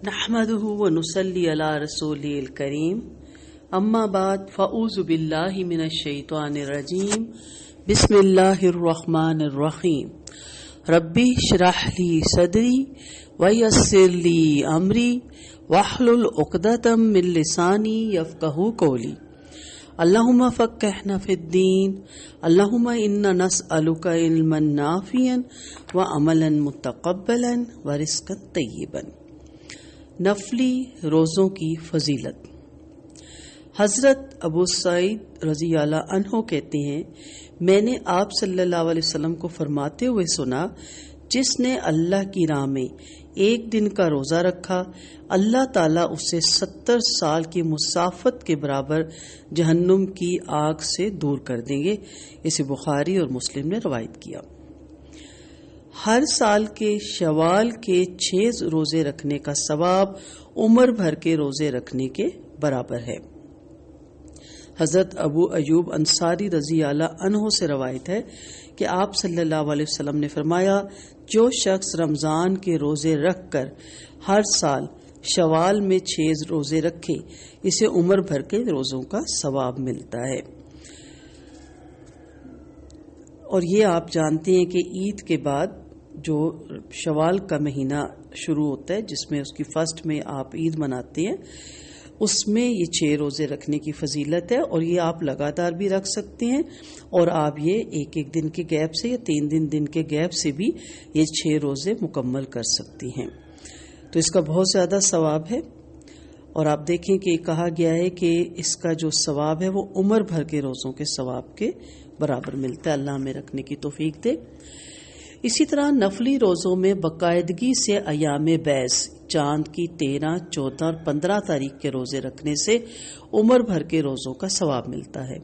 نحمده ونصلي على رسوله الكريم اما بعد فاعوذ بالله من الشيطان الرجيم بسم الله الرحمن الرحيم ربي اشرح لي صدري ويسر لي امري واحلل عقدة من لساني يفقهوا قولي اللهم فقهنا في الدين اللهم انا نسألك علما نافعا وعملا متقبلا ورزقا طيبا۔ نفلی روزوں کی فضیلت۔ حضرت ابو سعید رضی اللہ عنہ کہتے ہیں، میں نے آپ صلی اللہ علیہ وسلم کو فرماتے ہوئے سنا، جس نے اللہ کی راہ میں ایک دن کا روزہ رکھا، اللہ تعالیٰ اسے 70 سال کی مسافت کے برابر جہنم کی آگ سے دور کر دیں گے۔ اسے بخاری اور مسلم نے روایت کیا۔ ہر سال کے شوال کے 6 روزے رکھنے کا ثواب عمر بھر کے روزے رکھنے کے برابر ہے۔ حضرت ابو ایوب انصاری رضی اللہ عنہ سے روایت ہے کہ آپ صلی اللہ علیہ وسلم نے فرمایا، جو شخص رمضان کے روزے رکھ کر ہر سال شوال میں 6 روزے رکھے، اسے عمر بھر کے روزوں کا ثواب ملتا ہے۔ اور یہ آپ جانتے ہیں کہ عید کے بعد جو شوال کا مہینہ شروع ہوتا ہے، جس میں اس کی فرسٹ میں آپ عید مناتے ہیں، اس میں یہ 6 روزے رکھنے کی فضیلت ہے، اور یہ آپ لگاتار بھی رکھ سکتے ہیں، اور آپ یہ ایک دن کے گیپ سے یا 3 دن کے گیپ سے بھی یہ 6 روزے مکمل کر سکتی ہیں۔ تو اس کا بہت زیادہ ثواب ہے، اور آپ دیکھیں کہ کہا گیا ہے کہ اس کا جو ثواب ہے وہ عمر بھر کے روزوں کے ثواب کے برابر ملتا ہے۔ اللہ ہمیں رکھنے کی توفیق دے۔ اسی طرح نفلی روزوں میں باقاعدگی سے ایام بیض، چاند کی 13، 14 اور 15 تاریخ کے روزے رکھنے سے عمر بھر کے روزوں کا ثواب ملتا ہے۔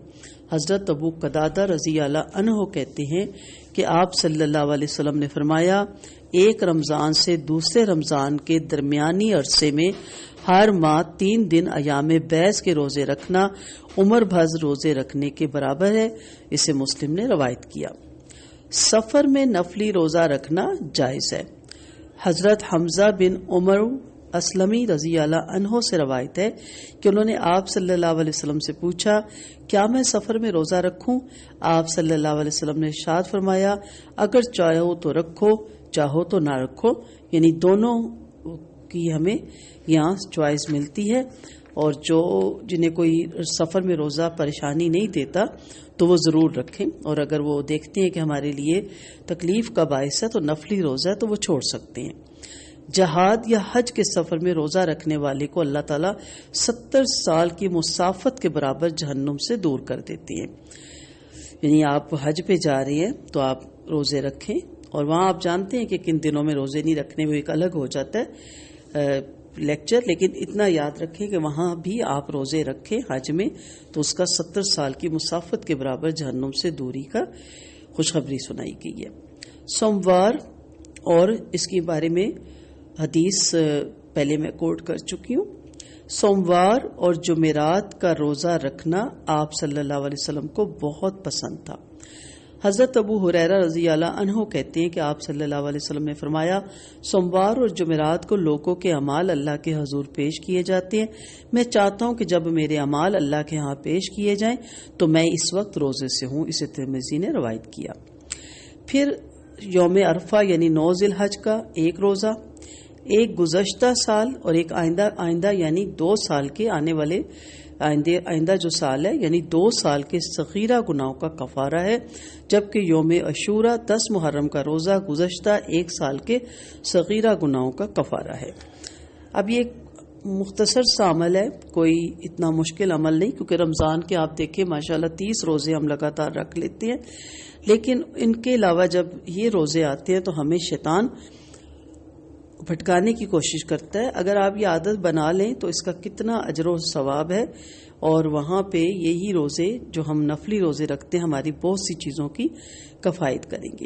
حضرت ابو قتادہ رضی اللہ عنہ کہتے ہیں کہ آپ صلی اللہ علیہ وسلم نے فرمایا، ایک رمضان سے دوسرے رمضان کے درمیانی عرصے میں ہر ماہ 3 دن ایام بیض کے روزے رکھنا عمر بھر روزے رکھنے کے برابر ہے۔ اسے مسلم نے روایت کیا۔ سفر میں نفلی روزہ رکھنا جائز ہے۔ حضرت حمزہ بن عمر اسلمی رضی اللہ عنہ سے روایت ہے کہ انہوں نے آپ صلی اللہ علیہ وسلم سے پوچھا، کیا میں سفر میں روزہ رکھوں؟ آپ صلی اللہ علیہ وسلم نے ارشاد فرمایا، اگر چاہو تو رکھو، چاہو تو نہ رکھو، یعنی دونوں کی ہمیں یہاں چوائس ملتی ہے، اور جنہیں کوئی سفر میں روزہ پریشانی نہیں دیتا تو وہ ضرور رکھیں، اور اگر وہ دیکھتے ہیں کہ ہمارے لیے تکلیف کا باعث ہے تو نفلی روزہ ہے تو وہ چھوڑ سکتے ہیں۔ جہاد یا حج کے سفر میں روزہ رکھنے والے کو اللہ تعالیٰ 70 سال کی مسافت کے برابر جہنم سے دور کر دیتے ہیں۔ یعنی آپ حج پہ جا رہے ہیں تو آپ روزے رکھیں، اور وہاں آپ جانتے ہیں کہ کن دنوں میں روزے نہیں رکھنے، وہ ایک الگ ہو جاتا ہے لیکچر، لیکن اتنا یاد رکھیں کہ وہاں بھی آپ روزے رکھیں حج میں، تو اس کا 70 سال کی مسافت کے برابر جہنم سے دوری کا خوشخبری سنائی گئی ہے۔ سوموار، اور اس کے بارے میں حدیث پہلے میں کوٹ کر چکی ہوں، سوموار اور جمعرات کا روزہ رکھنا آپ صلی اللہ علیہ وسلم کو بہت پسند تھا۔ حضرت ابو ہریرہ رضی اللہ عنہ کہتے ہیں کہ آپ صلی اللہ علیہ وسلم نے فرمایا، سوموار اور جمعرات کو لوگوں کے اعمال اللہ کے حضور پیش کیے جاتے ہیں، میں چاہتا ہوں کہ جب میرے اعمال اللہ کے ہاں پیش کیے جائیں تو میں اس وقت روزے سے ہوں۔ اسے ترمذی نے روایت کیا۔ پھر یوم عرفہ یعنی 9 ذی الحج کا ایک روزہ، ایک گزشتہ سال اور ایک آئندہ یعنی 2 سال کے آنے والے آئندہ جو سال ہے یعنی 2 سال کے صغیرہ گناہوں کا کفارہ ہے، جبکہ یوم عاشورہ 10 محرم کا روزہ گزشتہ 1 سال کے صغیرہ گناہوں کا کفارہ ہے۔ اب یہ ایک مختصر سا عمل ہے، کوئی اتنا مشکل عمل نہیں، کیونکہ رمضان کے آپ دیکھیں ماشاءاللہ 30 روزے ہم لگاتار رکھ لیتے ہیں، لیکن ان کے علاوہ جب یہ روزے آتے ہیں تو ہمیں شیطان بھٹکانے کی کوشش کرتا ہے۔ اگر آپ یہ عادت بنا لیں تو اس کا کتنا اجر و ثواب ہے، اور وہاں پہ یہی روزے جو ہم نفلی روزے رکھتے ہیں ہماری بہت سی چیزوں کی کفایت کریں گے۔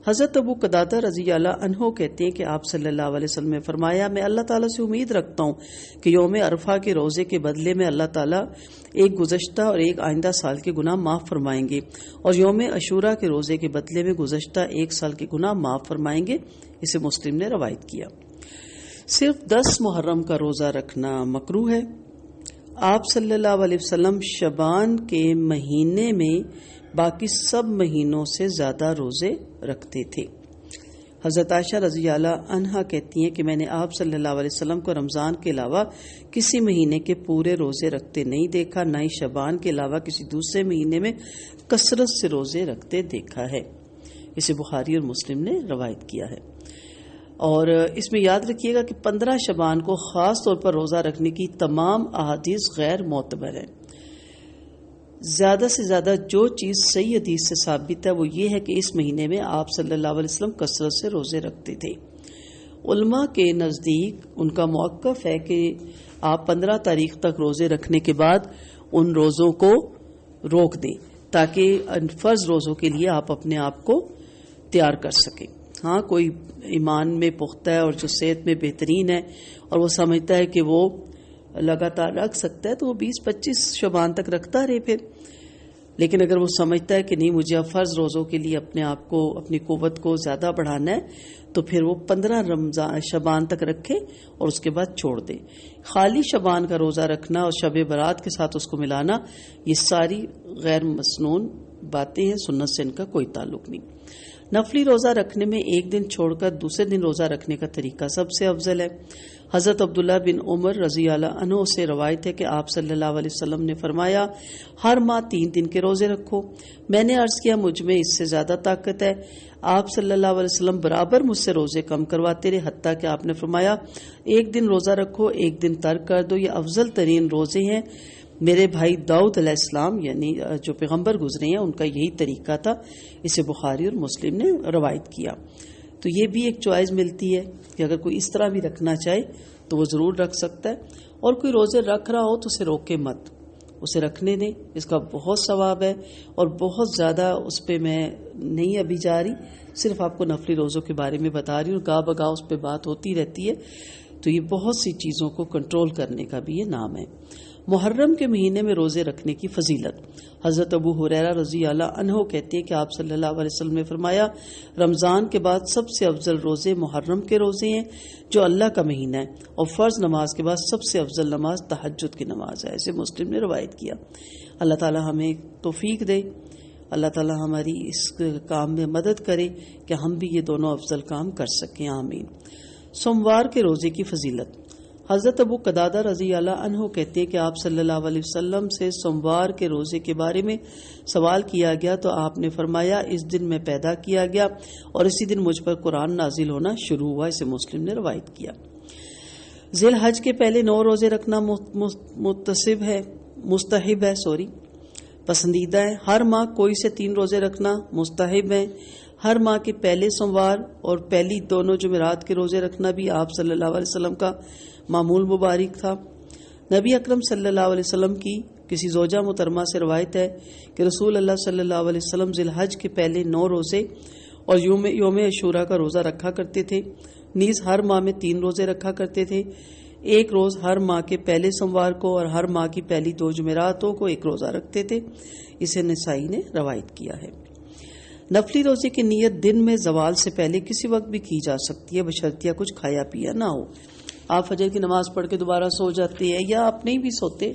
حضرت ابو قتادہ رضی اللہ عنہ کہتے ہیں کہ آپ صلی اللہ علیہ وسلم نے فرمایا، میں اللہ تعالیٰ سے امید رکھتا ہوں کہ یوم عرفہ کے روزے کے بدلے میں اللہ تعالیٰ ایک گزشتہ اور ایک آئندہ سال کے گناہ معاف فرمائیں گے، اور یوم عاشورہ کے روزے کے بدلے میں گزشتہ 1 سال کے گناہ معاف فرمائیں گے۔ اسے مسلم نے روایت کیا۔ صرف 10 محرم کا روزہ رکھنا مکروہ ہے۔ آپ صلی اللہ علیہ وسلم شعبان کے مہینے میں باقی سب مہینوں سے زیادہ روزے رکھتے تھے۔ حضرت عائشہ رضی اللہ عنہا کہتی ہیں کہ میں نے آپ صلی اللہ علیہ وسلم کو رمضان کے علاوہ کسی مہینے کے پورے روزے رکھتے نہیں دیکھا، نہ ہی شعبان کے علاوہ کسی دوسرے مہینے میں کثرت سے روزے رکھتے دیکھا ہے۔ اسے بخاری اور مسلم نے روایت کیا ہے۔ اور اس میں یاد رکھیے گا کہ 15 شعبان کو خاص طور پر روزہ رکھنے کی تمام احادیث غیر معتبر ہیں۔ زیادہ سے زیادہ جو چیز صحیح حدیث سے ثابت ہے وہ یہ ہے کہ اس مہینے میں آپ صلی اللہ علیہ وسلم کثرت سے روزے رکھتے تھے۔ علماء کے نزدیک ان کا موقف ہے کہ آپ 15 تاریخ تک روزے رکھنے کے بعد ان روزوں کو روک دیں تاکہ فرض روزوں کے لیے آپ اپنے آپ کو تیار کر سکیں۔ ہاں، کوئی ایمان میں پختہ ہے اور جو صحت میں بہترین ہے اور وہ سمجھتا ہے کہ وہ لگاتار رکھ سکتا ہے تو وہ 20-25 شعبان تک رکھتا رہے پھر۔ لیکن اگر وہ سمجھتا ہے کہ نہیں، مجھے اب فرض روزوں کے لیے اپنے آپ کو، اپنی قوت کو زیادہ بڑھانا ہے، تو پھر وہ 15 شعبان تک رکھے اور اس کے بعد چھوڑ دے۔ خالی شعبان کا روزہ رکھنا اور شب برات کے ساتھ اس کو ملانا، یہ ساری غیر مسنون باتیں ہیں، سنت سے ان کا کوئی تعلق نہیں۔ نفلی روزہ رکھنے میں ایک دن چھوڑ کر دوسرے دن روزہ رکھنے کا طریقہ سب سے افضل ہے۔ حضرت عبداللہ بن عمر رضی اللہ عنہ سے روایت ہے کہ آپ صلی اللہ علیہ وسلم نے فرمایا، ہر ماہ 3 دن کے روزے رکھو۔ میں نے عرض کیا، مجھ میں اس سے زیادہ طاقت ہے؟ آپ صلی اللہ علیہ وسلم برابر مجھ سے روزے کم کرواتے رہے، حتیٰ کہ آپ نے فرمایا، ایک دن روزہ رکھو، ایک دن ترک کر دو، یہ افضل ترین روزے ہیں۔ میرے بھائی داؤد علیہ السلام یعنی جو پیغمبر گزرے ہیں، ان کا یہی طریقہ تھا۔ اسے بخاری اور مسلم نے روایت کیا۔ تو یہ بھی ایک چوائس ملتی ہے کہ اگر کوئی اس طرح بھی رکھنا چاہے تو وہ ضرور رکھ سکتا ہے، اور کوئی روزے رکھ رہا ہو تو اسے روکے مت، اسے رکھنے دیں، اس کا بہت ثواب ہے۔ اور بہت زیادہ اس پہ میں نہیں ابھی جا رہی، صرف آپ کو نفلی روزوں کے بارے میں بتا رہی ہوں، گاہ بگاہ اس پہ بات ہوتی رہتی ہے۔ تو یہ بہت سی چیزوں کو کنٹرول کرنے کا بھی یہ نام ہے۔ محرم کے مہینے میں روزے رکھنے کی فضیلت۔ حضرت ابو ہریرہ رضی اللہ عنہ کہتے ہیں کہ آپ صلی اللہ علیہ وسلم نے فرمایا، رمضان کے بعد سب سے افضل روزے محرم کے روزے ہیں جو اللہ کا مہینہ ہے، اور فرض نماز کے بعد سب سے افضل نماز تہجد کی نماز ہے۔ اسے مسلم نے روایت کیا۔ اللہ تعالی ہمیں توفیق دے، اللہ تعالی ہماری اس کام میں مدد کرے کہ ہم بھی یہ دونوں افضل کام کر سکیں، آمین۔ سوموار کے روزے کی فضیلت۔ حضرت ابو قتادہ رضی اللہ عنہ کہتے ہیں کہ آپ صلی اللہ علیہ وسلم سے سوموار کے روزے کے بارے میں سوال کیا گیا تو آپ نے فرمایا، اس دن میں پیدا کیا گیا اور اسی دن مجھ پر قرآن نازل ہونا شروع ہوا۔ اسے مسلم نے روایت کیا۔ ذی الحج کے پہلے 9 روزے رکھنا مستحب ہے، پسندیدہ ہے۔ ہر ماہ کوئی سے 3 روزے رکھنا مستحب ہے۔ ہر ماہ کے پہلے سوموار اور پہلی دونوں جمعرات کے روزے رکھنا بھی آپ صلی اللہ علیہ وسلم کا معمول مبارک تھا۔ نبی اکرم صلی اللہ علیہ وسلم کی کسی زوجہ محترمہ سے روایت ہے کہ رسول اللہ صلی اللہ علیہ وسلم ذی الحج کے پہلے 9 روزے اور یوم عاشوراء کا روزہ رکھا کرتے تھے، نیز ہر ماہ میں 3 روزے رکھا کرتے تھے، ایک روز ہر ماہ کے پہلے سوموار کو، اور ہر ماہ کی پہلی 2 جمعراتوں کو ایک روزہ رکھتے تھے۔ اسے نسائی نے روایت کیا ہے۔ نفلی روزے کی نیت دن میں زوال سے پہلے کسی وقت بھی کی جا سکتی ہے، بشرطیہ کچھ کھایا پیا نہ ہو۔ آپ فجر کی نماز پڑھ کے دوبارہ سو جاتے ہیں، یا آپ نہیں بھی سوتے،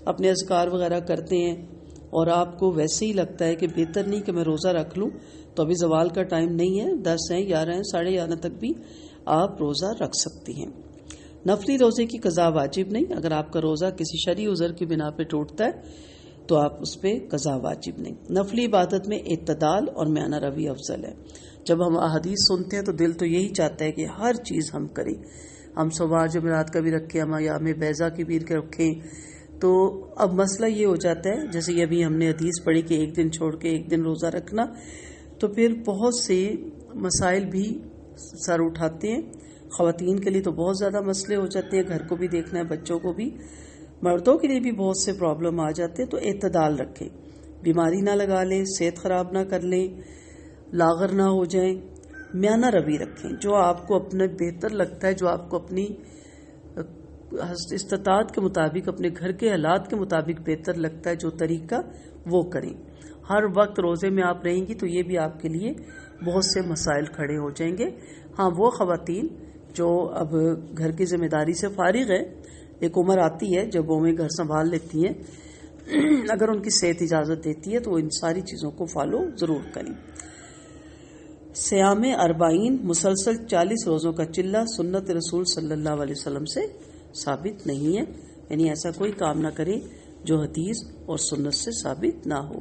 اپنے اذکار وغیرہ کرتے ہیں، اور آپ کو ویسے ہی لگتا ہے کہ بہتر نہیں کہ میں روزہ رکھ لوں، تو ابھی زوال کا ٹائم نہیں ہے، 10 ہیں، 11 ہیں، 11:30 تک بھی آپ روزہ رکھ سکتے ہیں۔ نفلی روزے کی قضا واجب نہیں۔ اگر آپ کا روزہ کسی شرعی عذر کی بنا پہ ٹوٹتا ہے تو آپ اس پہ قضا واجب نہیں۔ نفلی عبادت میں اعتدال اور میانہ روی افضل ہے۔ جب ہم احادیث سنتے ہیں تو دل تو یہی چاہتا ہے کہ ہر چیز ہم کریں، ہم سوموار جمعرات کا بھی رکھیں، ہم ایام بیضا کی بھی رکھیں۔ تو اب مسئلہ یہ ہو جاتا ہے، جیسے کہ ابھی ہم نے حدیث پڑھی کہ ایک دن چھوڑ کے ایک دن روزہ رکھنا، تو پھر بہت سے مسائل بھی سر اٹھاتے ہیں۔ خواتین کے لیے تو بہت زیادہ مسئلے ہو جاتے ہیں، گھر کو بھی دیکھنا ہے، بچوں کو بھی، مردوں کے لیے بھی بہت سے پرابلم آ جاتے ہیں۔ تو اعتدال رکھیں، بیماری نہ لگا لیں، صحت خراب نہ کر لیں، لاغر نہ ہو جائیں، میانہ روی رکھیں۔ جو آپ کو اپنے بہتر لگتا ہے، جو آپ کو اپنی استطاعت کے مطابق، اپنے گھر کے حالات کے مطابق بہتر لگتا ہے، جو طریقہ وہ کریں۔ ہر وقت روزے میں آپ رہیں گی تو یہ بھی آپ کے لیے بہت سے مسائل کھڑے ہو جائیں گے۔ ہاں، وہ خواتین جو اب گھر کی ذمہ داری سے فارغ ہے، ایک عمر آتی ہے جب وہ گھر سنبھال لیتی ہیں، اگر ان کی صحت اجازت دیتی ہے تو وہ ان ساری چیزوں کو فالو ضرور کریں۔ سیام 40 مسلسل 40 روزوں کا چلہ سنت رسول صلی اللہ علیہ وسلم سے ثابت نہیں ہے، یعنی ایسا کوئی کام نہ کریں جو حدیث اور سنت سے ثابت نہ ہو۔